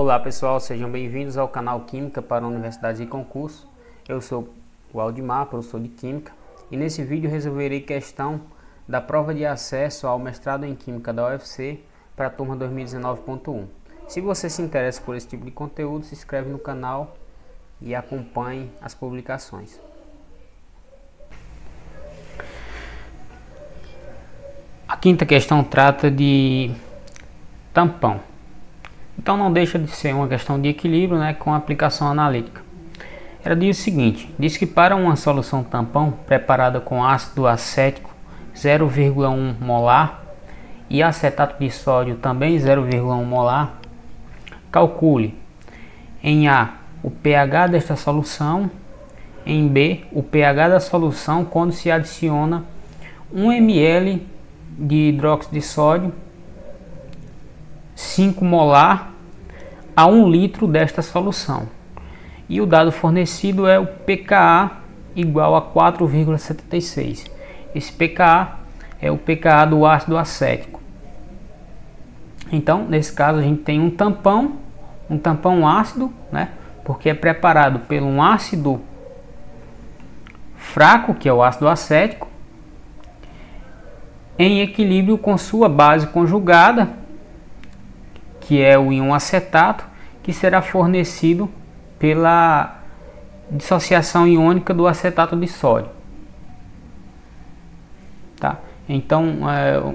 Olá pessoal, sejam bem-vindos ao canal Química para Universidades e Concurso. Eu sou o Aldimar, professor de Química, e nesse vídeo resolverei questão da prova de acesso ao mestrado em Química da UFC para a turma 2019.1. Se você se interessa por esse tipo de conteúdo, se inscreve no canal e acompanhe as publicações. A quinta questão trata de tampão. Então não deixa de ser uma questão de equilíbrio, com aplicação analítica. Ela diz o seguinte: diz que para uma solução tampão preparada com ácido acético 0,1 molar e acetato de sódio também 0,1 molar, calcule em A o pH desta solução, em B o pH da solução quando se adiciona 1 ml de hidróxido de sódio 5 molar a 1 litro desta solução. E o dado fornecido é o pKa igual a 4,76. Esse pKa é o pKa do ácido acético. Então, nesse caso, a gente tem um tampão ácido, porque é preparado por um ácido fraco, que é o ácido acético, em equilíbrio com sua base conjugada, que é o íon acetato, que será fornecido pela dissociação iônica do acetato de sódio. Tá? Então,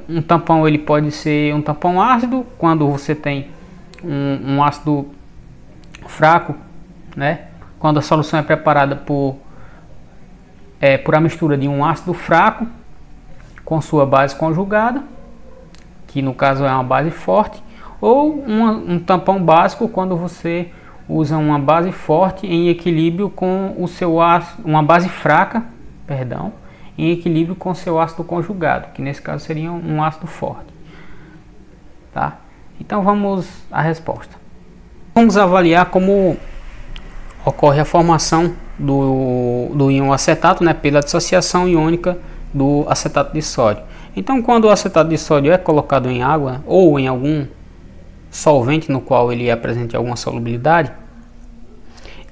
um tampão ele pode ser um tampão ácido quando você tem um ácido fraco, quando a solução é preparada por a mistura de um ácido fraco com sua base conjugada, que no caso é uma base forte, ou um tampão básico quando você usa uma base forte em equilíbrio com o seu ácido, uma base fraca, em equilíbrio com seu ácido conjugado, que nesse caso seria um ácido forte. Tá? Então vamos à resposta. Vamos avaliar como ocorre a formação do íon acetato, pela dissociação iônica do acetato de sódio. Então, quando o acetato de sódio é colocado em água ou em algum solvente no qual ele apresente alguma solubilidade,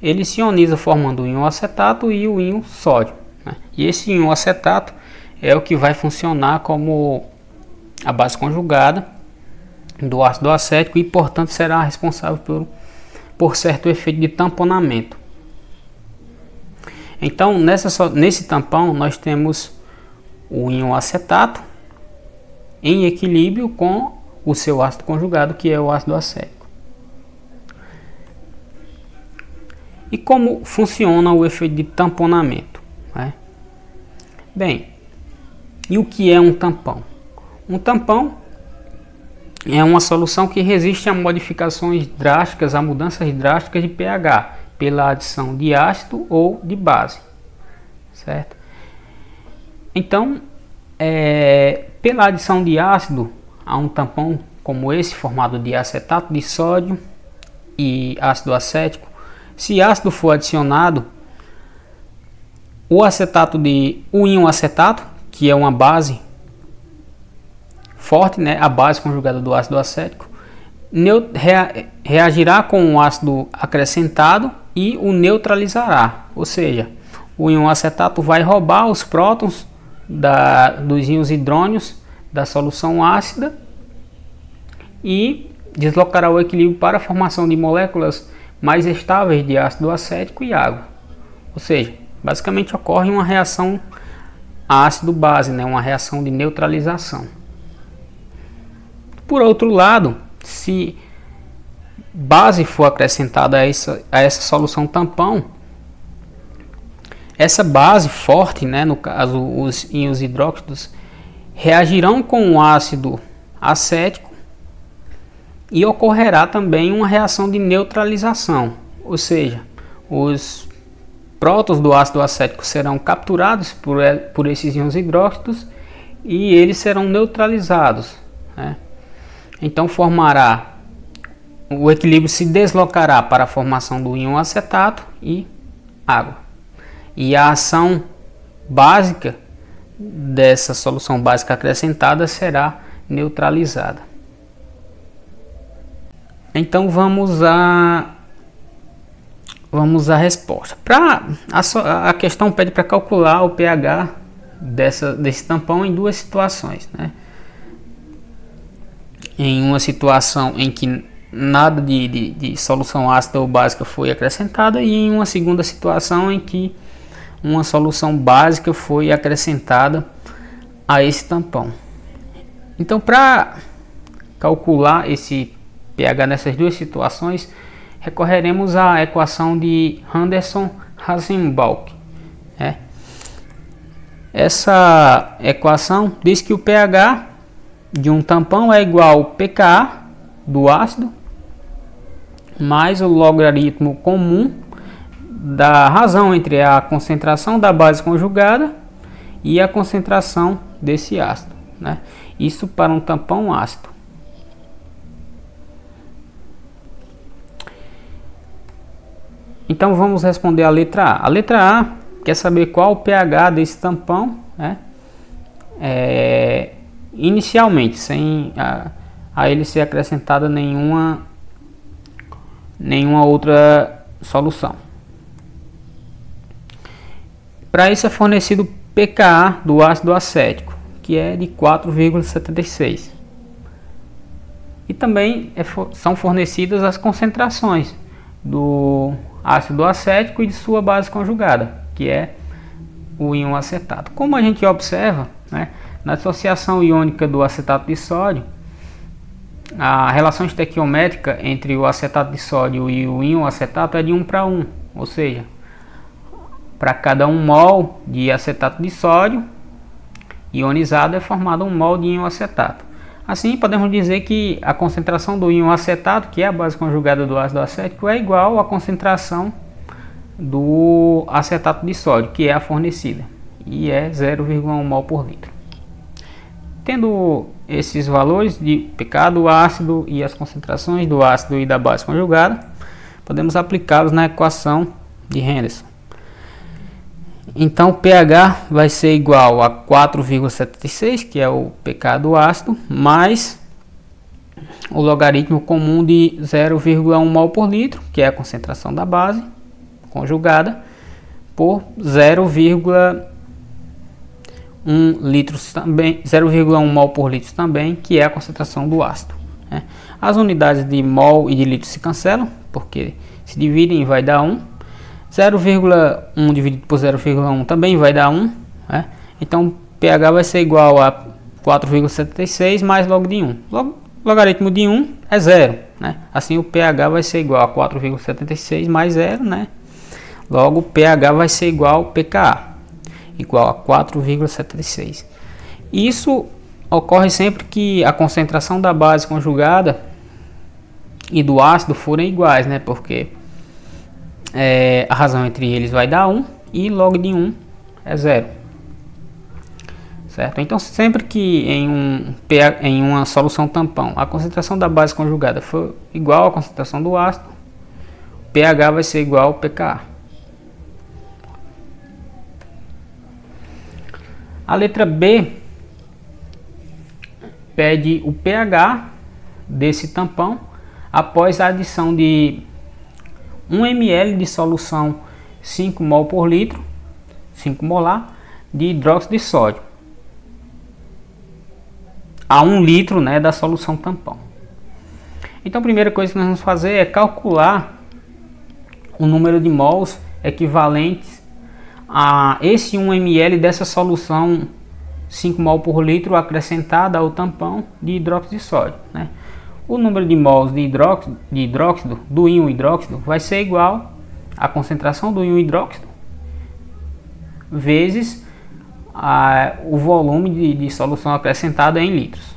ele se ioniza formando o íon acetato e o íon sódio. E esse íon acetato é o que vai funcionar como a base conjugada do ácido acético e, portanto, será responsável por certo efeito de tamponamento. Então, nesse tampão, nós temos o íon acetato em equilíbrio com o seu ácido conjugado, que é o ácido acético. E como funciona o efeito de tamponamento? Bem, e o que é um tampão? Um tampão é uma solução que resiste a modificações drásticas, a mudanças drásticas de pH, pela adição de ácido ou de base, certo? Então, pela adição de ácido a um tampão como esse, formado de acetato de sódio e ácido acético, se ácido for adicionado, o íon acetato, que é uma base forte, a base conjugada do ácido acético, reagirá com o ácido acrescentado e o neutralizará. Ou seja, o íon acetato vai roubar os prótons dos íons hidrônios da solução ácida e deslocará o equilíbrio para a formação de moléculas mais estáveis de ácido acético e água. Ou seja, basicamente ocorre uma reação ácido-base, uma reação de neutralização. Por outro lado, se base for acrescentada a essa solução tampão, essa base forte, no caso os íons hidróxidos, reagirão com o ácido acético e ocorrerá também uma reação de neutralização, ou seja, os prótons do ácido acético serão capturados por esses íons hidróxidos e eles serão neutralizados. Então o equilíbrio se deslocará para a formação do íon acetato e água. E a ação básica dessa solução básica acrescentada será neutralizada. Então vamos à resposta. A questão pede para calcular o pH desse tampão em duas situações, né? Em uma situação em que nada de solução ácida ou básica foi acrescentada, e em uma segunda situação em que uma solução básica foi acrescentada a esse tampão. Então, para calcular esse pH nessas duas situações, recorreremos à equação de Anderson-Rosenbaum, né? Essa equação diz que o pH de um tampão é igual ao pKa do ácido mais o logaritmo comum da razão entre a concentração da base conjugada e a concentração desse ácido, né? Isso para um tampão ácido. Então vamos responder a letra A. A letra A quer saber qual o pH desse tampão, né? Inicialmente, sem a ele ser acrescentada nenhuma outra solução. Para isso é fornecido o pKa do ácido acético, que é de 4,76. E também são fornecidas as concentrações do ácido acético e de sua base conjugada, que é o íon acetato. Como a gente observa, né, na associação iônica do acetato de sódio, a relação estequiométrica entre o acetato de sódio e o íon acetato é de 1 para 1, ou seja, para cada 1 mol de acetato de sódio ionizado é formado 1 mol de íon acetato. Assim, podemos dizer que a concentração do íon acetato, que é a base conjugada do ácido acético, é igual à concentração do acetato de sódio, que é a fornecida, e é 0,1 mol por litro. Tendo esses valores de pK do ácido e as concentrações do ácido e da base conjugada, podemos aplicá-los na equação de Henderson. Então o pH vai ser igual a 4,76, que é o pK do ácido, mais o logaritmo comum de 0,1 mol por litro, que é a concentração da base conjugada, por 0,1 litros também, 0,1 mol por litro também, que é a concentração do ácido, né? As unidades de mol e de litro se cancelam, porque se dividem e vai dar 1. 0,1 dividido por 0,1 também vai dar 1, né? Então o pH vai ser igual a 4,76 mais log de 1. Logaritmo de 1 é 0, né? Assim o pH vai ser igual a 4,76 mais 0, né? Logo o pH vai ser igual ao pKa, igual a 4,76. Isso ocorre sempre que a concentração da base conjugada e do ácido forem iguais, né? Porque a razão entre eles vai dar 1 e log de 1 é 0. Certo? Então sempre que em uma solução tampão a concentração da base conjugada for igual à concentração do ácido, o pH vai ser igual ao pKa. A letra B pede o pH desse tampão após a adição de 1 ml de solução 5 mol por litro, 5 molar, de hidróxido de sódio a 1 litro, né, da solução tampão. Então a primeira coisa que nós vamos fazer é calcular o número de mols equivalentes a esse 1 ml dessa solução 5 mol por litro acrescentada ao tampão de hidróxido de sódio, né? O número de mols de hidróxido do íon hidróxido vai ser igual à concentração do íon hidróxido vezes o volume de solução acrescentada em litros,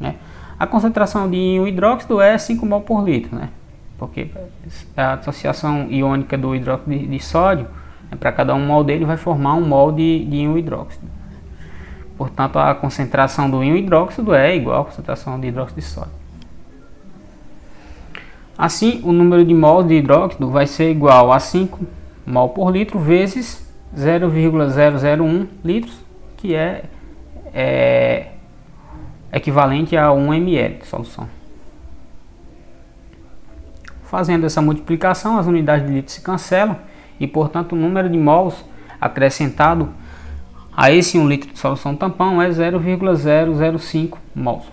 né? A concentração de íon hidróxido é 5 mol por litro, né? Porque a associação iônica do hidróxido de sódio, para cada 1 mol dele vai formar 1 mol de íon hidróxido. Portanto, a concentração do íon hidróxido é igual à concentração de hidróxido de sódio. Assim, o número de mols de hidróxido vai ser igual a 5 mol por litro vezes 0,001 litros, que é equivalente a 1 ml de solução. Fazendo essa multiplicação, as unidades de litro se cancelam e, portanto, o número de mols acrescentado a esse 1 litro de solução tampão é 0,005 mols.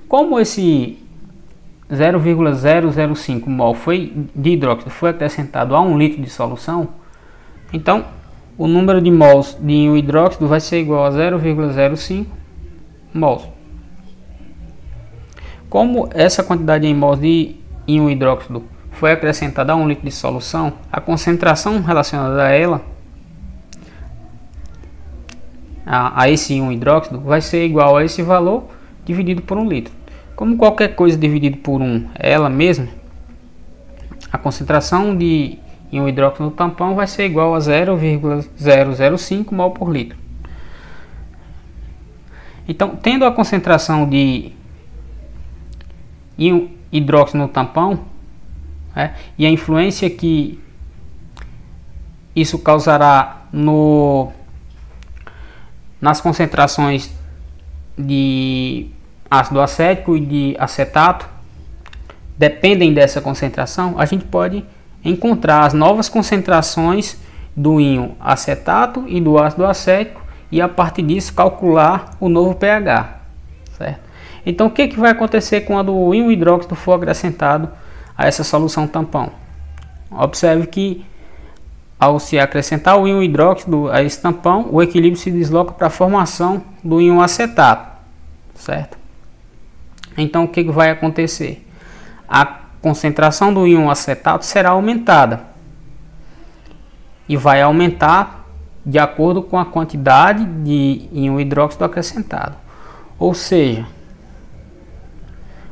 Como esse 0,005 mol de hidróxido foi acrescentado a 1 litro de solução, então o número de mols de um hidróxido vai ser igual a 0,05 mols. Como essa quantidade em mols de íon hidróxido foi acrescentada a 1 litro de solução, a concentração relacionada a ela, a esse íon hidróxido, vai ser igual a esse valor dividido por 1 litro. Como qualquer coisa dividido por 1 é ela mesma, a concentração de íon hidróxido no tampão vai ser igual a 0,005 mol por litro. Então, tendo a concentração de íon hidróxido no tampão, e a influência que isso causará nas concentrações de ácido acético e de acetato, dependem dessa concentração, a gente pode encontrar as novas concentrações do íon acetato e do ácido acético e a partir disso calcular o novo pH, certo? Então o que vai acontecer quando o íon hidróxido for acrescentado a essa solução tampão? Observe que ao se acrescentar o íon hidróxido a esse tampão, o equilíbrio se desloca para a formação do íon acetato, certo? Então o que vai acontecer? A concentração do íon acetato será aumentada e vai aumentar de acordo com a quantidade de íon hidróxido acrescentado. Ou seja,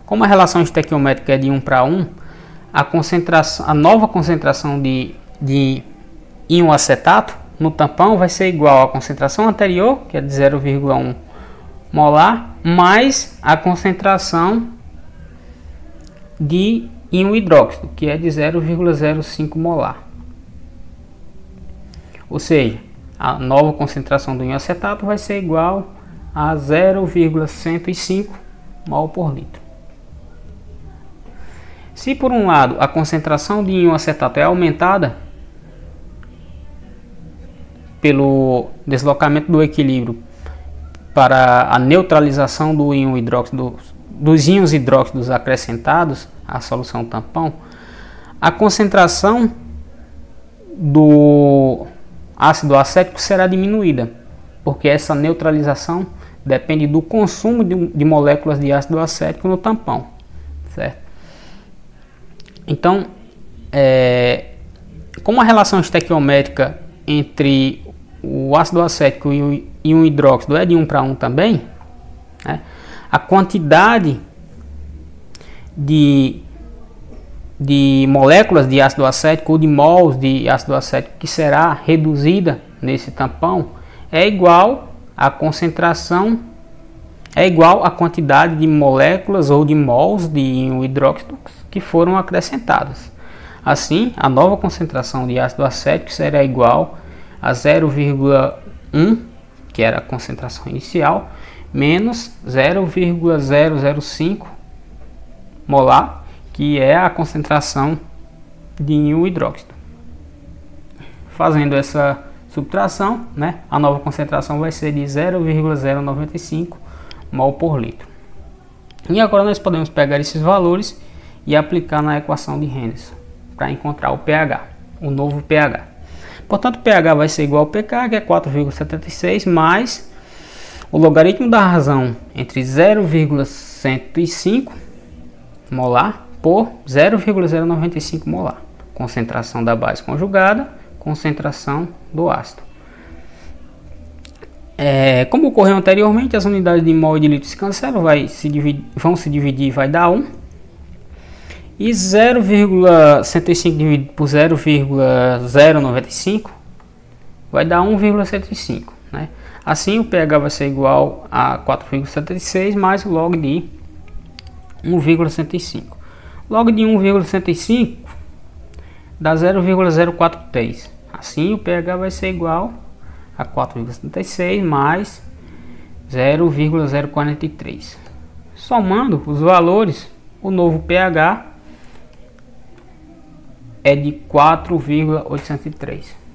como a relação estequiométrica é de 1 para 1, a nova concentração de íon acetato no tampão vai ser igual à concentração anterior, que é de 0,1 molar, mais a concentração de íon hidróxido, que é de 0,05 molar. Ou seja, a nova concentração do íon acetato vai ser igual a 0,105 mol por litro. Se por um lado a concentração de íon acetato é aumentada pelo deslocamento do equilíbrio para a neutralização do íon hidróxido, dos íons hidróxidos acrescentados à solução tampão, a concentração do ácido acético será diminuída, porque essa neutralização depende do consumo de moléculas de ácido acético no tampão, certo? Então, como a relação estequiométrica entre o ácido acético e o íon hidróxido é de 1 para 1 também, a quantidade de moléculas de ácido acético ou de mols de ácido acético que será reduzida nesse tampão é igual à concentração, é igual à quantidade de moléculas ou de mols de íon hidróxido que foram acrescentadas. Assim, a nova concentração de ácido acético será igual a 0,1, que era a concentração inicial, menos 0,005 molar, que é a concentração de íon hidróxido. Fazendo essa subtração, a nova concentração vai ser de 0,095 mol por litro. E agora nós podemos pegar esses valores e aplicar na equação de Henderson para encontrar o pH, o novo pH. Portanto, o pH vai ser igual ao pK, que é 4,76, mais o logaritmo da razão entre 0,105 molar por 0,095 molar. Concentração da base conjugada, concentração do ácido. Como ocorreu anteriormente, as unidades de mol e de litro se cancelam, vão se dividir, vai dar 1. E 0,105 dividido por 0,095 vai dar 1,105. Assim, o pH vai ser igual a 4,76 mais o log de 1,105. Log de 1,105 dá 0,043. Assim, o pH vai ser igual a 4,76 mais 0,043. Somando os valores O novo pH é de 4,803.